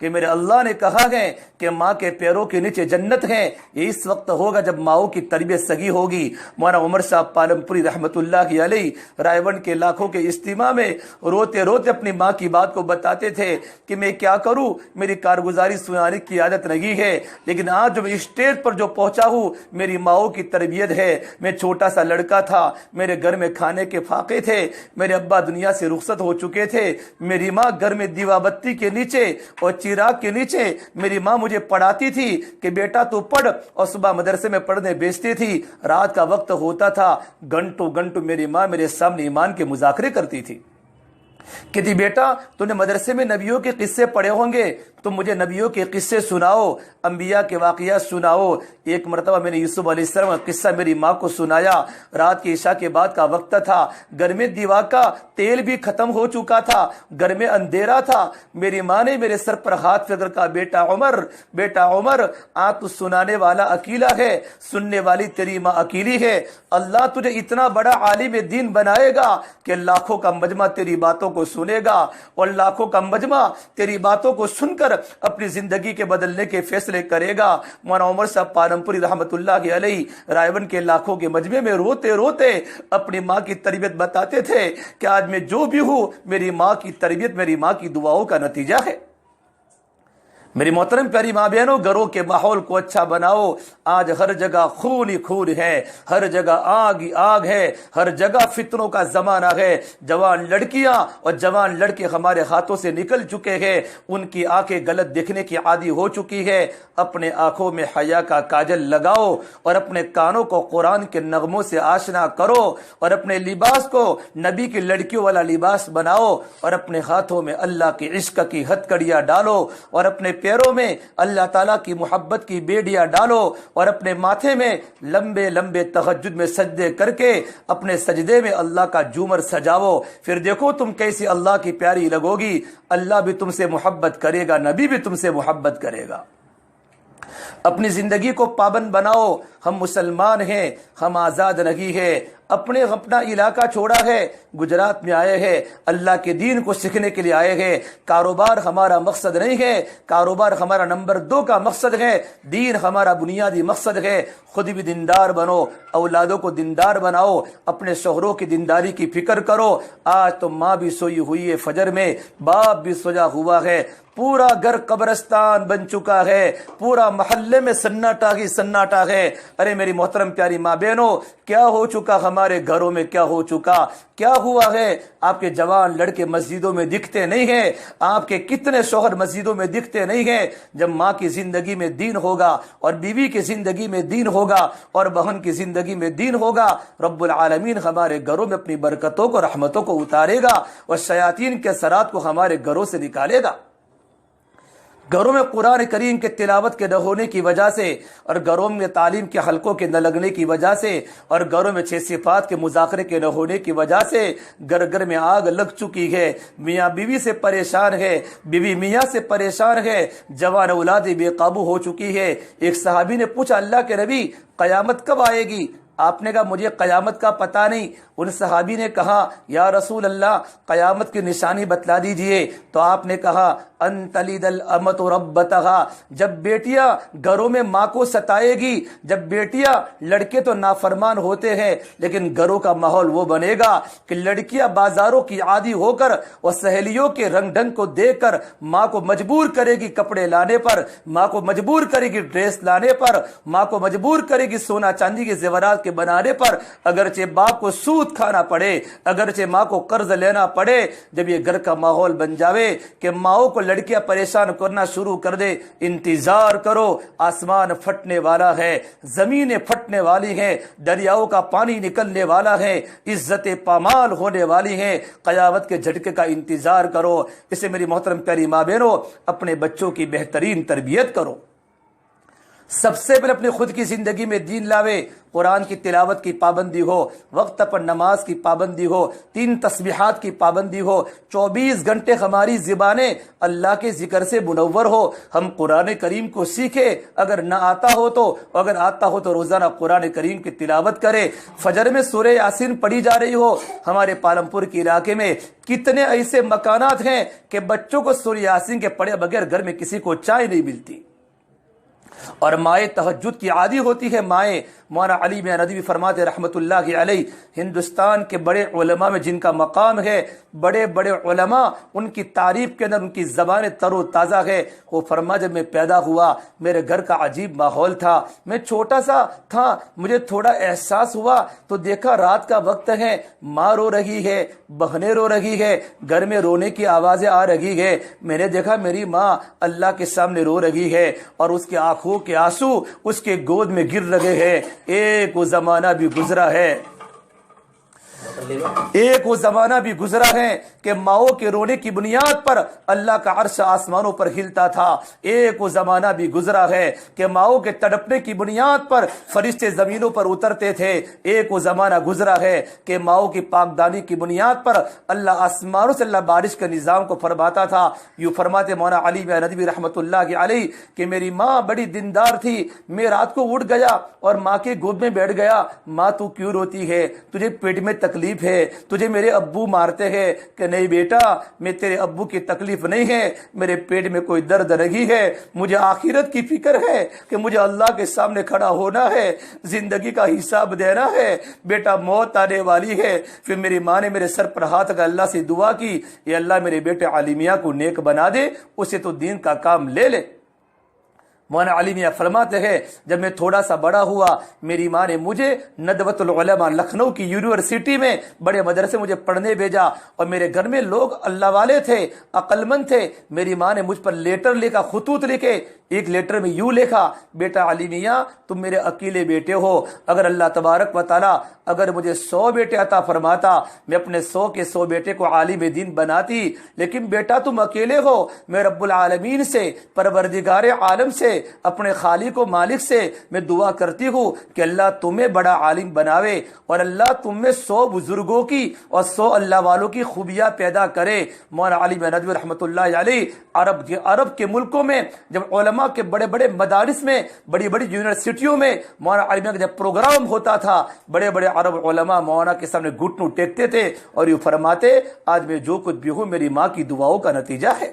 کہ میرے اللہ نے کہا ہے کہ ماں کے پیروں کے نیچے جنت ہے، یہ اس وقت ہوگا جب ماؤں کی تربیت صحیح ہوگی۔ مولانا عمر صاحب پالم پوری رحمۃ اللہ علیہ رائے ون کے لاکھوں کے اجتماع میں روتے روتے اپنی ماں کی بات کو بتاتے تھے کہ میں کیا کروں، میری کارگزاری سنانے کی عادت نہیں ہے، لیکن آج جو اسٹیج پر جو پہنچا ہوں، میری ماؤں کی تربیت ہے۔ میں چھوٹا سا لڑکا تھا، میرے گھر میں کھانے کے فاقے تھے، میرے ابا دنیا سے رخصت ہو چکے تھے، میری ماں گھر میں دیوا بتی کے نیچے اور چراغ کے نیچے میری ماں مجھے پڑھاتی تھی کہ بیٹا تو پڑھ، اور صبح مدرسے میں پڑھنے بیچتی تھی۔ رات کا وقت ہوتا تھا، گھنٹوں میری ماں میرے سامنے ایمان کے مذاکرے کرتی تھی۔ کہتی، بیٹا تو نے مدرسے میں نبیوں کے قصے پڑھے ہوں گے، تم مجھے نبیوں کے قصے سناؤ، انبیاء کے واقعات سناؤ۔ ایک مرتبہ میں نے یوسف علیہ السلام کا قصہ میری ماں کو سنایا۔ رات کی عشاء کے بعد کا وقت تھا، گھر میں دیوا کا تیل بھی ختم ہو چکا تھا، گھر میں اندھیرا تھا۔ میری ماں نے میرے سر پر ہاتھ پھیر کر کہا، بیٹا عمر، آج تو سنانے والا اکیلا ہے، سننے والی تیری ماں اکیلی ہے۔ اللہ تجھے اتنا بڑا عالم دین بنائے گا کہ لاکھوں کا مجمع تیری باتوں کو سنے گا، اور لاکھوں کا مجمع تیری باتوں کو سن کر اپنی زندگی کے بدلنے کے فیصلے کرے گا۔ مولانا عمر صاحب پالم پوری رحمۃ اللہ علیہ رائے ون کے لاکھوں کے مجمع میں روتے روتے اپنی ماں کی تربیت بتاتے تھے کہ آج میں جو بھی ہوں، میری ماں کی تربیت، میری ماں کی دعاؤں کا نتیجہ ہے۔ میری محترم پیاری ماں بہنوں، گھروں کے ماحول کو اچھا بناؤ۔ آج ہر جگہ خون ہی خون ہے، ہر جگہ آگ ہی آگ ہے، ہر جگہ فتنوں کا زمانہ ہے۔ جوان لڑکیاں اور جوان لڑکے ہمارے ہاتھوں سے نکل چکے ہیں، ان کی آنکھیں غلط دیکھنے کی عادی ہو چکی ہے۔ اپنے آنکھوں میں حیا کا کاجل لگاؤ، اور اپنے کانوں کو قرآن کے نغموں سے آشنا کرو، اور اپنے لباس کو نبی کی لڑکیوں والا لباس بناؤ، اور اپنے ہاتھوں میں اللہ کی عشق کی ہتکڑیاں ڈالو، اور اپنے پیروں میں اللہ تعالیٰ کی محبت کی بیڑیاں ڈالو، اور اپنے ماتھے میں لمبے لمبے تہجد میں سجدے کر کے اپنے سجدے میں اللہ کا جھومر سجاؤ۔ پھر دیکھو تم کیسی اللہ کی پیاری لگو گی، اللہ بھی تم سے محبت کرے گا، نبی بھی تم سے محبت کرے گا۔ اپنی زندگی کو پابند بناؤ. ہم مسلمان ہیں, ہم آزاد نہیں ہیں, اپنا علاقہ چھوڑا ہے, گجرات میں آئے ہیں, اللہ کے دین کو سیکھنے کے لیے آئے ہیں. کاروبار ہمارا مقصد نہیں ہے, کاروبار ہمارا نمبر 2 کا مقصد ہے, دین ہمارا بنیادی مقصد ہے. خود بھی دیندار بنو, اولادوں کو دیندار بناؤ, اپنے شوہروں کی دینداری کی فکر کرو. آج تو ماں بھی سوئی ہوئی ہے فجر میں, باپ بھی سویا ہوا ہے, پورا گھر قبرستان بن چکا ہے, پورا محلے میں سناٹا ہی سناٹا ہے. ارے میری محترم پیاری ماں بہنوں, کیا ہو چکا ہمارے گھروں میں, کیا ہو چکا, کیا ہوا ہے؟ آپ کے جوان لڑکے مسجدوں میں دکھتے نہیں ہیں, آپ کے کتنے شوہر مسجدوں میں دکھتے نہیں ہیں. جب ماں کی زندگی میں دین ہوگا اور بیوی کی زندگی میں دین ہوگا اور بہن کی زندگی میں دین ہوگا, رب العالمین ہمارے گھروں میں اپنی برکتوں کو, رحمتوں کو اتارے گا اور شیاطین کے اثرات کو ہمارے گھروں سے نکالے گا. گھروں میں قرآن کریم کے تلاوت کے نہ ہونے کی وجہ سے, اور گھروں میں تعلیم کے حلقوں کے نہ لگنے کی وجہ سے, اور گھروں میں 6 صفات کے مذاکرے کے نہ ہونے کی وجہ سے گھر گھر میں آگ لگ چکی ہے. میاں بیوی سے پریشان ہے, بیوی میاں سے پریشان ہے, جوان اولادیں بے قابو ہو چکی ہے. ایک صحابی نے پوچھا, اللہ کے نبی قیامت کب آئے گی؟ آپ نے کہا مجھے قیامت کا پتہ نہیں. ان صحابی نے کہا, یا رسول اللہ قیامت کی نشانی بتلا دیجئے. تو آپ نے کہا, ان تلد الامۃ ربتہا, جب بیٹیاں گھروں میں ماں کو ستائے گی, جب بیٹیاں, لڑکے تو نافرمان ہوتے ہیں لیکن گھروں کا ماحول وہ بنے گا کہ لڑکیاں بازاروں کی عادی ہو کر اور سہیلیوں کے رنگ ڈھنگ کو دیکھ کر ماں کو مجبور کرے گی کپڑے لانے پر, ماں کو مجبور کرے گی ڈریس لانے پر, ماں کو مجبور کرے گی سونا چاندی کے زیورات کے بنانے پر, اگرچہ باپ کو سود کھانا پڑے, اگرچہ ماں کو قرض لینا پڑے. جب یہ گھر کا ماحول بن جاوے کہ ماؤں کو لڑکیاں پریشان کرنا شروع کر دے, انتظار کرو, آسمان پھٹنے والا ہے, زمینیں پھٹنے والی ہیں, دریاؤں کا پانی نکلنے والا ہے, عزتیں پامال ہونے والی ہیں. قیامت کے جھٹکے کا انتظار کرو. اسے میری محترم پیاری ماں بہنوں, اپنے بچوں کی بہترین تربیت کرو. سب سے پہلے اپنی خود کی زندگی میں دین لاوے. قرآن کی تلاوت کی پابندی ہو, وقت پر نماز کی پابندی ہو, 3 تسبیحات کی پابندی ہو, 24 گھنٹے ہماری زبانیں اللہ کے ذکر سے منور ہو. ہم قرآن کریم کو سیکھیں, اگر نہ آتا ہو تو, اگر آتا ہو تو روزانہ قرآن کریم کی تلاوت کرے. فجر میں سورہ یاسین پڑھی جا رہی ہو. ہمارے پالمپور کے علاقے میں کتنے ایسے مکانات ہیں کہ بچوں کو سورہ یاسین کے پڑھے بغیر گھر میں کسی کو چائے نہیں ملتی. اور مائیں تہجد کی عادی ہوتی ہے. مائیں, مولانا علی میاں ندوی فرماتے رحمت اللہ علیہ, ہندوستان کے بڑے علماء میں جن کا مقام ہے, بڑے بڑے علماء, ان کی تعریف کے اندر ان کی زبان تر و تازہ ہے. وہ فرما, جب میں پیدا ہوا میرے گھر کا عجیب ماحول تھا, میں چھوٹا سا تھا, مجھے تھوڑا احساس ہوا تو دیکھا رات کا وقت ہے, ماں رو رہی ہے, بہنیں رو رہی ہے, گھر میں رونے کی آوازیں آ رہی ہے. میں نے دیکھا میری ماں اللہ کے سامنے رو رہی ہے اور اس کی آنکھوں کے آنسو اس کے گود میں گر رہے ہیں. ایک وہ زمانہ بھی گزرا ہے, ایک وہ زمانہ بھی گزرا ہے کہ ماؤں کے رونے کی بنیاد پر اللہ کا عرش آسمانوں پر ہلتا تھا. ایک وہ زمانہ بھی گزرا ہے کہ ماؤں کے تڑپنے کی بنیاد پر فرشتے زمینوں پر اترتے تھے. ایک وہ زمانہ گزرا ہے کہ ماؤں کی پاکدانی کی بنیاد پر اللہ آسمانوں سے اللہ بارش کے نظام کو فرماتا تھا. یوں فرماتے مولانا علی میاں ندوی رحمت اللہ علیہ کہ میری ماں بڑی دیندار تھی. میں رات کو اٹھ گیا اور ماں کے گود میں بیٹھ گیا. ماں تو کیوں روتی ہے, تجھے پیٹ میں تکلیف ہے, تجھے میرے ابو مارتے ہیں؟ کہ نہیں بیٹا, میں تیرے ابو کی تکلیف نہیں ہے, میرے پیٹ میں کوئی درد نہیں ہے, مجھے آخرت کی فکر ہے کہ مجھے اللہ کے سامنے کھڑا ہونا ہے, زندگی کا حساب دینا ہے. بیٹا موت آنے والی ہے. پھر میری ماں نے میرے سر پر ہاتھ کا اللہ سے دعا کی, یہ اللہ میرے بیٹے عالمیہ کو نیک بنا دے, اسے تو دین کا کام لے لے. مولانا علی میاں فرماتے ہیں, جب میں تھوڑا سا بڑا ہوا میری ماں نے مجھے ندوۃ العلماء لکھنؤ کی یونیورسٹی میں بڑے مدرسے مجھے پڑھنے بھیجا. اور میرے گھر میں لوگ اللہ والے تھے, عقل مند تھے. میری ماں نے مجھ پر لیٹر لکھا, خطوط لکھے. ایک لیٹر میں یوں لکھا, بیٹا علی میاں تم میرے اکیلے بیٹے ہو, اگر اللہ تبارک و تعالی اگر مجھے 100 بیٹے عطا فرماتا میں اپنے 100 کے 100 بیٹے کو عالم دین بناتی, لیکن بیٹا تم اکیلے ہو. میں رب العالمین سے, پروردگار عالم سے اپنے خالق و مالک سے میں دعا کرتی ہوں کہ اللہ تمہیں بڑا عالم بناوے اور اللہ تم میں 100 بزرگوں کی اور 100 اللہ والوں کی خوبیاں پیدا کرے۔ مولانا علی بن ندوی رحمۃ اللہ علیہ عرب کے ملکوں میں جب علماء کے بڑے بڑے مدارس میں، بڑی بڑی یونیورسٹیوں میں مولانا علی کا جب پروگرام ہوتا تھا، بڑے بڑے عرب علماء مولانا کے سامنے گھٹنوں ٹیکتے تھے اور یہ فرماتے آج میں جو کچھ بھی ہوں میری ماں کی دعاؤں کا نتیجہ ہے۔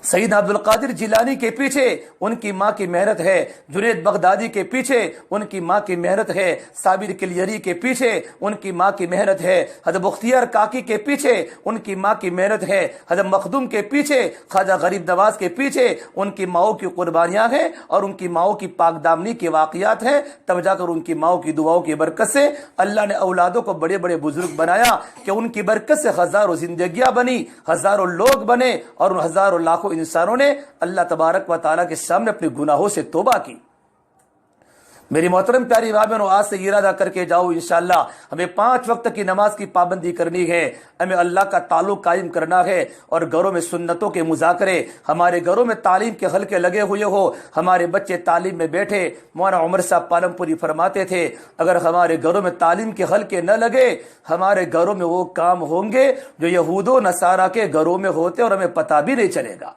سیدنا عبد القادر جیلانی کے پیچھے ان کی ماں کی محنت ہے، جنید بغدادی کے پیچھے ان کی ماں کی محنت ہے، صابر کلیری کے پیچھے ان کی ماں کی محنت ہے، حضرت بختیار کاکی کے پیچھے ان کی ماں کی محنت ہے، حضرت مخدوم کے پیچھے، خواجہ غریب نواز کے پیچھے ان کی ماؤں کی قربانیاں ہیں اور ان کی ماؤں کی پاک دامنی کے واقعات ہیں۔ تب جا کر ان کی ماؤں کی دعاؤں کی برکت سے اللہ نے اولادوں کو بڑے بڑے بزرگ بنایا کہ ان کی برکت سے ہزاروں زندگیاں بنی، ہزاروں لوگ بنے اور ان ہزاروں لاکھوں انسانوں نے اللہ تبارک و تعالیٰ کے سامنے اپنے گناہوں سے توبہ کی۔ میری محترم پیاری بہنوں، آج سے ارادہ کر کے جاؤ انشاءاللہ ہمیں 5 وقت کی نماز کی پابندی کرنی ہے، ہمیں اللہ کا تعلق قائم کرنا ہے اور گھروں میں سنتوں کے مذاکرے، ہمارے گھروں میں تعلیم کے حلقے لگے ہوئے ہو، ہمارے بچے تعلیم میں بیٹھے۔ مولانا عمر صاحب پالم پوری فرماتے تھے اگر ہمارے گھروں میں تعلیم کے حلقے نہ لگے ہمارے گھروں میں وہ کام ہوں گے جو یہود و نصارہ کے گھروں میں ہوتے اور ہمیں پتہ بھی نہیں چلے گا۔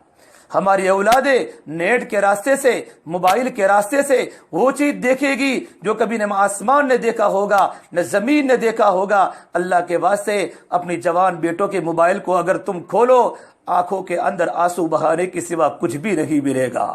ہماری اولادیں نیٹ کے راستے سے، موبائل کے راستے سے وہ چیز دیکھے گی جو کبھی نہ آسمان نے دیکھا ہوگا نہ زمین نے دیکھا ہوگا۔ اللہ کے واسطے اپنی جوان بیٹوں کے موبائل کو اگر تم کھولو آنکھوں کے اندر آنسو بہانے کے سوا کچھ بھی نہیں ملے گا۔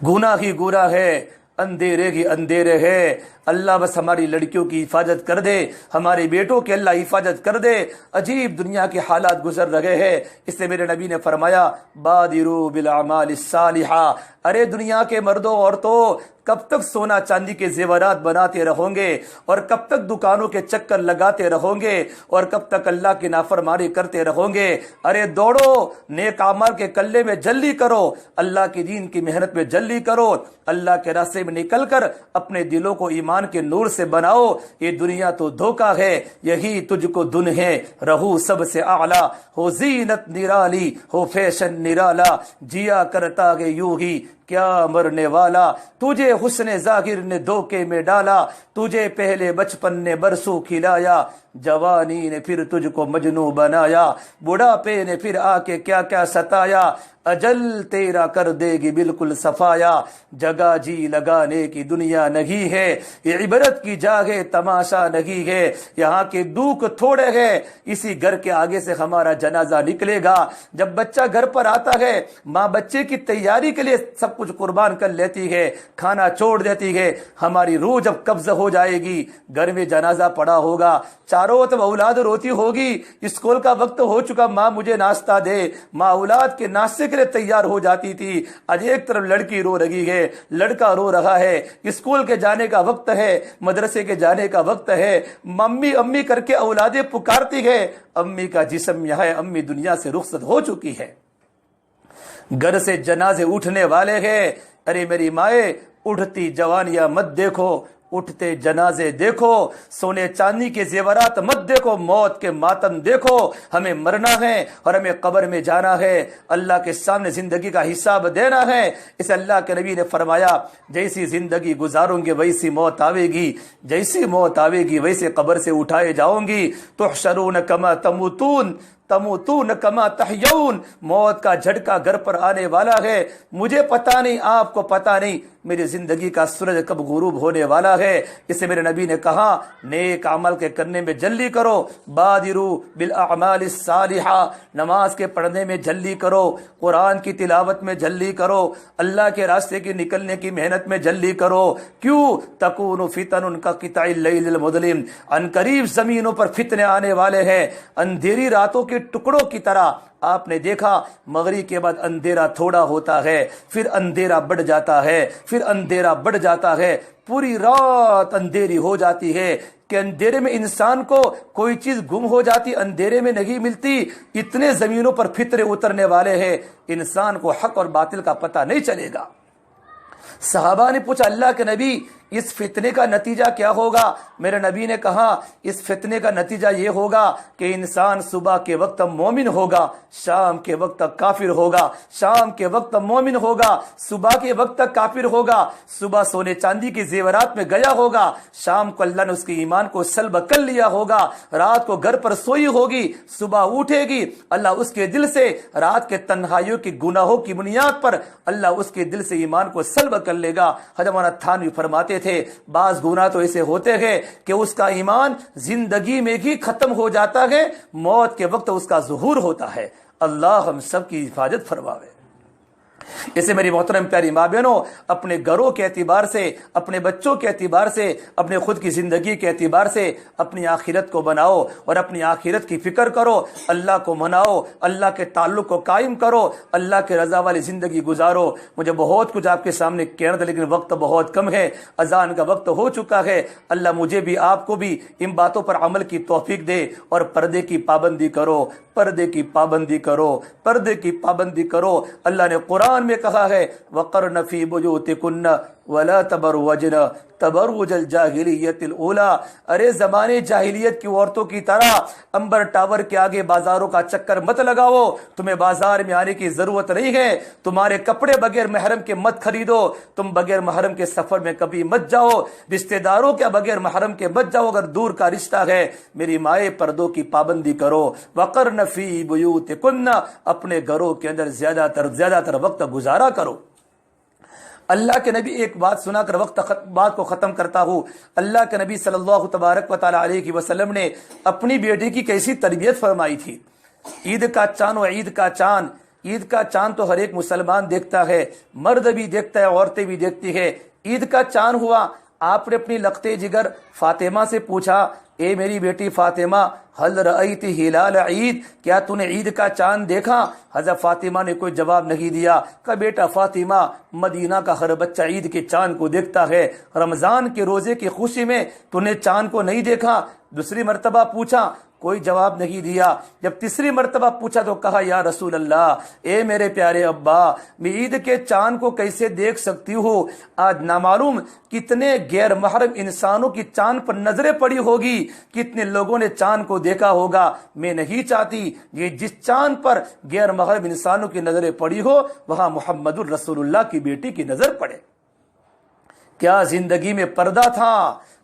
گناہ ہی گناہ ہے، اندھیرے ہی اندھیرے ہے۔ اللہ بس ہماری لڑکیوں کی حفاظت کر دے، ہمارے بیٹوں کی اللہ حفاظت کر دے۔ عجیب دنیا کے حالات گزر رہے ہیں، اس لیے میرے نبی نے فرمایا بادروا بالاعمال الصالحہ۔ ارے دنیا کے مردوں عورتوں، کب تک سونا چاندی کے زیورات بناتے رہو گے اور کب تک دکانوں کے چکر لگاتے رہو گے اور کب تک اللہ کی نافرمانی کرتے رہو گے؟ ارے دوڑو، نیک اعمال کے کلے میں جلدی کرو، اللہ کی دین کی محنت میں جلدی کرو، اللہ کے راستے میں نکل کر اپنے دلوں کو ایمان کے نور سے بناؤ۔ یہ دنیا تو دھوکہ ہے، یہی تجھ کو دن ہے، رہو سب سے اعلیٰ، ہو زینت نرالی، ہو فیشن نرالا، جیا کرتا ہے یوں ہی کیا مرنے والا، تجھے حسن ظاہر نے دھوکے میں ڈالا، تجھے پہلے بچپن نے برسوں کھلایا، جوانی نے پھر تجھ کو مجنوں بنایا، بڑھاپے نے پھر آ کے کیا کیا ستایا، اجل تیرا کر دے گی بالکل صفایا، جگہ جی لگانے کی دنیا نہیں ہے، یہ عبرت کی جگہ تماشا نہیں ہے، یہاں کے دکھ تھوڑے ہیں، اسی گھر کے آگے سے ہمارا جنازہ نکلے گا۔ جب بچہ گھر پر آتا ہے ماں بچے کی تیاری کے لیے سب کچھ قربان کر لیتی ہے، کھانا چھوڑ دیتی ہے، ہماری روح جب قبض ہو جائے گی گھر میں جنازہ پڑا ہوگا، چاروں طرف اولاد روتی ہوگی، اسکول کا وقت ہو چکا، ماں مجھے ناشتہ دے، ماں اولاد کے ناشتے کے لیے تیار ہو جاتی تھی، آج ایک طرف لڑکی رو رہی ہے، لڑکا رو رہا ہے، اسکول کے جانے کا وقت ہے، مدرسے کے جانے کا وقت ہے، ممی امی کر کے اولادیں پکارتی ہے، امی کا جسم یہاں ہے، امی دنیا سے رخصت ہو چکی ہے، گھر سے جنازے اٹھنے والے ہیں۔ ارے میری مائیں، اٹھتی جوانیاں مت دیکھو، اٹھتے جنازے دیکھو، سونے چاندی کے زیورات مت دیکھو، موت کے ماتم دیکھو، ہمیں مرنا ہے اور ہمیں قبر میں جانا ہے، اللہ کے سامنے زندگی کا حساب دینا ہے۔ اس اللہ کے نبی نے فرمایا جیسی زندگی گزاروں گے ویسی موت آوے گی، جیسی موت آوے گی ویسے قبر سے اٹھائے جاؤں گی، تحشرون کما تموتون تموتون کما تحیون، موت کا جھٹکا گھر پر آنے والا ہے، مجھے پتہ نہیں، آپ کو پتہ نہیں میری زندگی کا سورج کب غروب ہونے والا ہے۔ اس سے میرے نبی نے کہا نیک عمل کے کرنے میں جلدی کرو، بادرو بالاعمال الصالحہ، نماز کے پڑھنے میں جلدی کرو، قرآن کی تلاوت میں جلدی کرو، اللہ کے راستے کی نکلنے کی محنت میں جلدی کرو۔ کیوں؟ تکون فتن کا قطع اللیل المظلم، ان قریب زمینوں پر فتنے آنے والے ہیں، اندھیری راتوں کے ٹکڑوں کی طرح۔ آپ نے دیکھا مغرب کے بعد اندھیرا تھوڑا ہوتا ہے، پھر اندھیرا بڑھ جاتا ہے، پھر اندھیرا بڑھ جاتا ہے، پوری رات اندھیری ہو جاتی ہے کہ اندھیرے میں انسان کو کوئی چیز گم ہو جاتی، اندھیرے میں نہیں ملتی، اتنے زمینوں پر فتنے اترنے والے ہیں، انسان کو حق اور باطل کا پتہ نہیں چلے گا۔ صحابہ نے پوچھا اللہ کے نبی اس فتنے کا نتیجہ کیا ہوگا؟ میرے نبی نے کہا اس فتنے کا نتیجہ یہ ہوگا کہ انسان صبح کے وقت مومن ہوگا، شام کے وقت کافر ہوگا، شام کے وقت مومن ہوگا، صبح کے وقت کافر ہوگا، صبح سونے چاندی کے زیورات میں گیا ہوگا، شام کو اللہ نے اس کے ایمان کو سلب کر لیا ہوگا، رات کو گھر پر سوئی ہوگی، صبح اٹھے گی، اللہ اس کے دل سے رات کے تنہائیوں کی گناہوں کی بنیاد پر اللہ اس کے دل سے ایمان کو سلب کر لے گا۔ حضرت مولانا تھانوی فرماتے تھے بعض گناہ تو ایسے ہوتے ہیں کہ اس کا ایمان زندگی میں ہی ختم ہو جاتا ہے، موت کے وقت اس کا ظہور ہوتا ہے۔ اللہ ہم سب کی حفاظت فرماوے۔ اسے میری محترم پیاری ماں بہنوں، اپنے گھروں کے اعتبار سے، اپنے بچوں کے اعتبار سے، اپنے خود کی زندگی کے اعتبار سے اپنی آخرت کو بناؤ اور اپنی آخرت کی فکر کرو، اللہ کو مناؤ، اللہ کے تعلق کو قائم کرو، اللہ کے رضا والی زندگی گزارو۔ مجھے بہت کچھ آپ کے سامنے کہنا تھا لیکن وقت بہت کم ہے، اذان کا وقت ہو چکا ہے۔ اللہ مجھے بھی آپ کو بھی ان باتوں پر عمل کی توفیق دے اور پردے کی پابندی کرو، پردے کی پابندی کرو، پردے کی پابندی کرو۔ اللہ نے قرآن میں کہا ہے وَقَرْنَ فِي بُيُوتِكُنَّ وَلَا تَبَرْجْنَ تبرج الجاہلیت الاولی۔ ارے زمانے جاہلیت کی عورتوں کی طرح امبر ٹاور کے آگے بازاروں کا چکر مت لگاؤ، تمہیں بازار میں آنے کی ضرورت نہیں ہے، تمہارے کپڑے بغیر محرم کے مت خریدو، تم بغیر محرم کے سفر میں کبھی مت جاؤ، رشتہ داروں کے بغیر محرم کے مت جاؤ اگر دور کا رشتہ ہے۔ میری مائیں پردوں کی پابندی کرو۔ وقرن فی بیوتکن، اپنے گھروں کے اندر زیادہ تر وقت گزارا کرو۔ اللہ کے نبی ایک بات سنا کر بات کو ختم کرتا ہوں۔ اللہ کے نبی صلی اللہ تبارک و تعالی علیہ وسلم نے اپنی بیٹی کی کیسی تربیت فرمائی تھی۔ عید کا چاند و عید کا چاند، عید کا چاند تو ہر ایک مسلمان دیکھتا ہے، مرد بھی دیکھتا ہے، عورتیں بھی دیکھتی ہے۔ عید کا چاند ہوا، آپ نے اپنی لقتے جگر فاطمہ سے پوچھا، اے میری بیٹی فاطمہ حل رأیت ہلال عید، کیا تو نے عید کا چاند دیکھا؟ حضرت فاطمہ نے کوئی جواب نہیں دیا۔ کہا بیٹا فاطمہ، مدینہ کا ہر بچہ عید کے چاند کو دیکھتا ہے، رمضان کے روزے کی خوشی میں تو نے چاند کو نہیں دیکھا؟ دوسری مرتبہ پوچھا، کوئی جواب نہیں دیا۔ جب تیسری مرتبہ پوچھا تو کہا یا رسول اللہ، اے میرے پیارے ابا، میں عید کے چاند کو کیسے دیکھ سکتی ہوں؟ آج نامعلوم کتنے غیر محرم انسانوں کی چاند پر نظریں پڑی ہوگی، کتنے لوگوں نے چاند کو دیکھا ہوگا۔ میں نہیں چاہتی یہ جس چاند پر غیر محرم انسانوں کی نظریں پڑی ہو وہاں محمد الرسول اللہ کی بیٹی کی نظر پڑے۔ کیا زندگی میں پردہ تھا،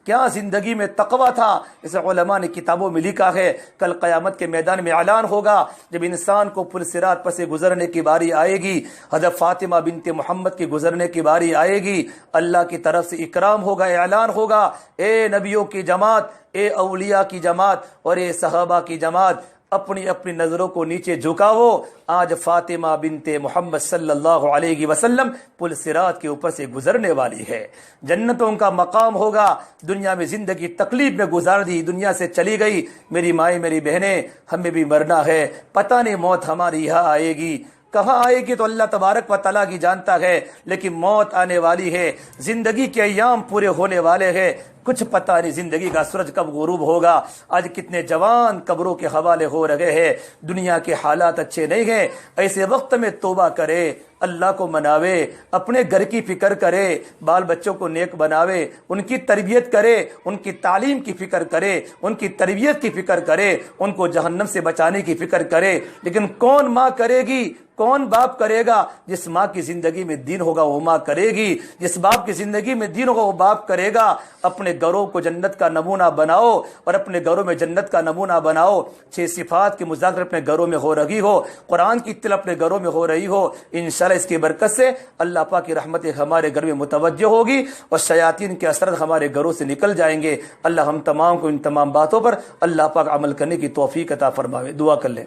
کیا زندگی میں تقوی تھا؟ اسے علماء نے کتابوں میں لکھا ہے کل قیامت کے میدان میں اعلان ہوگا، جب انسان کو پل صراط پر سے گزرنے کی باری آئے گی، حضرت فاطمہ بنت محمد کی گزرنے کی باری آئے گی، اللہ کی طرف سے اکرام ہوگا، اعلان ہوگا، اے نبیوں کی جماعت، اے اولیاء کی جماعت اور اے صحابہ کی جماعت، اپنی اپنی نظروں کو نیچے جھکاؤ، آج فاطمہ بنت محمد صلی اللہ علیہ وسلم پل صراط کے اوپر سے گزرنے والی ہے۔ جنتوں کا مقام ہوگا۔ دنیا میں زندگی تکلیف میں گزار دی، دنیا سے چلی گئی۔ میری مائیں، میری بہنیں، ہمیں بھی مرنا ہے، پتہ نہیں موت ہماری یہاں آئے گی کہاں آئے گی تو اللہ تبارک و تعالیٰ کی جانتا ہے، لیکن موت آنے والی ہے، زندگی کے ایام پورے ہونے والے ہیں، کچھ پتہ نہیں زندگی کا سورج کب غروب ہوگا۔ آج کتنے جوان قبروں کے حوالے ہو رہے ہیں، دنیا کے حالات اچھے نہیں ہیں۔ ایسے وقت میں توبہ کرے، اللہ کو مناوے، اپنے گھر کی فکر کرے، بال بچوں کو نیک بناوے، ان کی تربیت کرے، ان کی تعلیم کی فکر کرے، ان کی تربیت کی فکر کرے، ان کو جہنم سے بچانے کی فکر کرے۔ لیکن کون ماں کرے گی، کون باپ کرے گا؟ جس ماں کی زندگی میں دین ہوگا وہ ماں کرے گی، جس باپ کی زندگی میں دین ہوگا وہ باپ کرے گا۔ اپنے گھروں کو جنت کا نمونہ بناؤ اور اپنے گھروں میں جنت کا نمونہ بناؤ۔ 6 صفات کی مذاکرہ اپنے گھروں میں ہو رہی ہو، قرآن کی اطلاع اپنے گھروں میں ہو رہی ہو، انشاءاللہ اس کی برکت سے اللہ پاک کی رحمت ہمارے گھر میں متوجہ ہوگی اور شیاطین کے اثرات ہمارے گھروں سے نکل جائیں گے۔ اللہ ہم تمام کو ان تمام باتوں پر اللہ پاک عمل کرنے کی توفیق عطا فرمائے۔ دعا کر لیں۔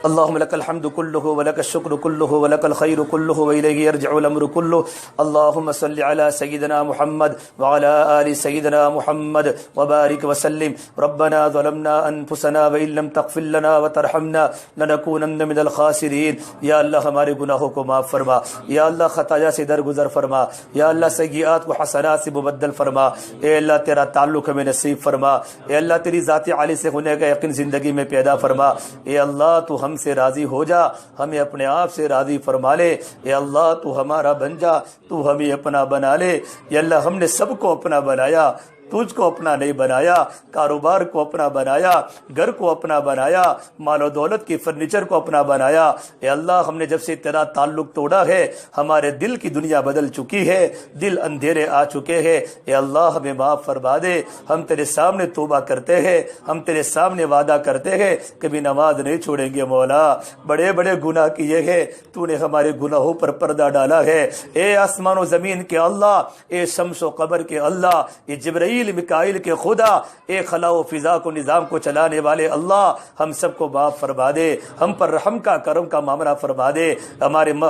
اللهم لك الحمد كله ولك الشكر كله ولك الخير كله وإليه يرجع الأمر كله. اللهم صل على سيدنا محمد وعلى آل سيدنا محمد وبارك وسلم. ربنا ظلمنا أنفسنا وإن لم تغفر لنا وترحمنا لنكونن من الخاسرين. یا اللہ ہمارے گناہوں کو معاف فرما، یا اللہ خطایا سے درگزر فرما، یا اللہ سیئات کو حسنات سے مبدل فرما۔ اے اللہ تیرا تعلق ہمیں نصیب فرما، اے اللہ تیری ذات عالی سے ہونے کا یقین زندگی میں پیدا فرما۔ اے اللہ تو ہم ہم سے راضی ہو جا، ہمیں اپنے آپ سے راضی فرما لے۔ یا اللہ تو ہمارا بن جا، تو ہمیں اپنا بنا لے۔ یا اللہ ہم نے سب کو اپنا بنایا، تجھ کو اپنا نہیں بنایا، کاروبار کو اپنا بنایا، گھر کو اپنا بنایا، مال و دولت کی فرنیچر کو اپنا بنایا۔ اے اللہ ہم نے جب سے تیرا تعلق توڑا ہے ہمارے دل کی دنیا بدل چکی ہے، دل اندھیرے آ چکے ہیں۔ اے اللہ ہمیں معاف فرما دے، ہم تیرے سامنے توبہ کرتے ہیں، ہم تیرے سامنے وعدہ کرتے ہیں کبھی نماز نہیں چھوڑیں گے مولا۔ بڑے بڑے گناہ کیے ہیں، تو نے ہمارے گناہوں پر پردہ ڈالا ہے۔ اے آسمان و زمین کے اللہ، اے شمس و قمر کے اللہ، اے جبرائیل میکائیل کے خدا، اے خلا و فضا کو نظام کو چلانے والے اللہ، ہم سب کو معاف فرما دے، ہم پر رحم کا کرم کا معاملہ فرما دے،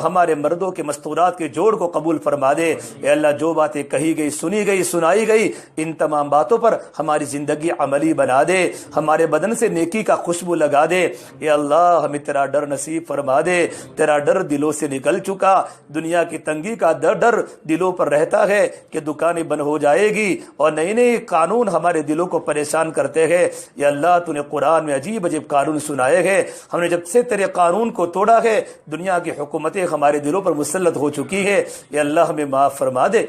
ہمارے مردوں کے مستورات کے جوڑ کو قبول فرما دے۔ اے اللہ جو باتیں کہی گئی، سنی گئی، سنائی گئی، ان تمام باتوں پر ہماری زندگی عملی بنا دے، ہمارے بدن سے نیکی کا خوشبو لگا دے۔ اے اللہ ہمیں تیرا ڈر نصیب فرما دے، تیرا ڈر دلوں سے نکل چکا، دنیا کی تنگی کا ڈر دلوں پر رہتا ہے کہ دکانیں بند ہو جائے گی اور نئی نئی قانون ہمارے دلوں کو پریشان کرتے ہیں۔ یا اللہ تو نے قرآن میں عجیب عجیب قانون سنائے ہیں، ہم نے جب سے تیرے قانون کو توڑا ہے دنیا کی حکومتیں ہمارے دلوں پر مسلط ہو چکی ہے۔ یا اللہ ہمیں معاف فرما دے۔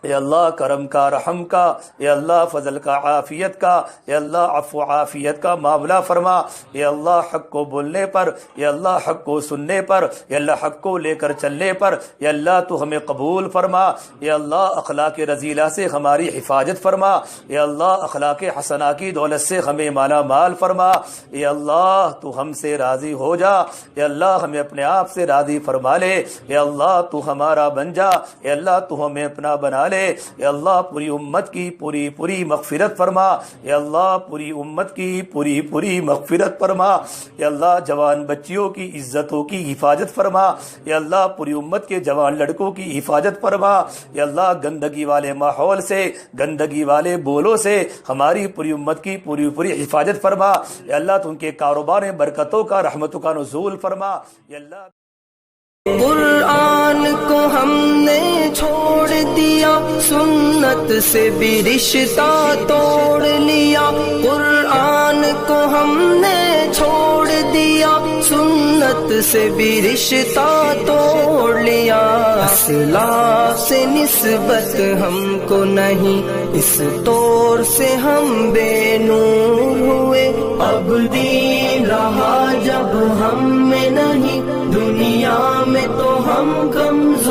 اے اللہ کرم کا، رحم کا، اے اللہ فضل کا، عافیت کا، اے اللہ عفو عافیت کا معاملہ فرما۔ اے اللہ حق کو بولنے پر، اے اللہ حق کو سننے پر، اے اللہ حق کو لے کر چلنے پر، اے اللہ تو ہمیں قبول فرما۔ اے اللہ اخلاق رذیلہ سے ہماری حفاظت فرما۔ اے اللہ اخلاق حسنہ کی دولت سے ہمیں مالا مال فرما۔ اے اللہ تو ہم سے راضی ہو جا، اے اللہ ہمیں اپنے آپ سے راضی فرما لے۔ اے اللہ تو ہمارا بن جا، اے اللہ تو ہمیں اپنا بنا لے۔ اے اللہ پوری امت کی پوری مغفرت فرما۔ اے اللہ پوری امت کی پوری مغفرت فرما۔ اے اللہ جوان بچیوں کی عزتوں کی حفاظت فرما۔ اے اللہ پوری امت کے جوان لڑکوں کی حفاظت فرما۔ اے اللہ گندگی والے ماحول سے، گندگی والے بولوں سے ہماری پوری امت کی پوری حفاظت فرما۔ اے اللہ تو ان کے کاروبار میں برکتوں کا، رحمتوں کا نزول فرما۔ اے اللہ قرآن کو ہم نے چھوڑ دیا، سنت سے بھی رشتہ توڑ لیا۔ قرآن کو ہم نے چھوڑ دیا، سنت سے بھی رشتہ توڑ لیا۔ اسلاف سے نسبت ہم کو نہیں، اس طور سے ہم بے نور ہوئے۔ اب دین رہا جب ہم میں نہیں، دنیا میں تو ہم کمزور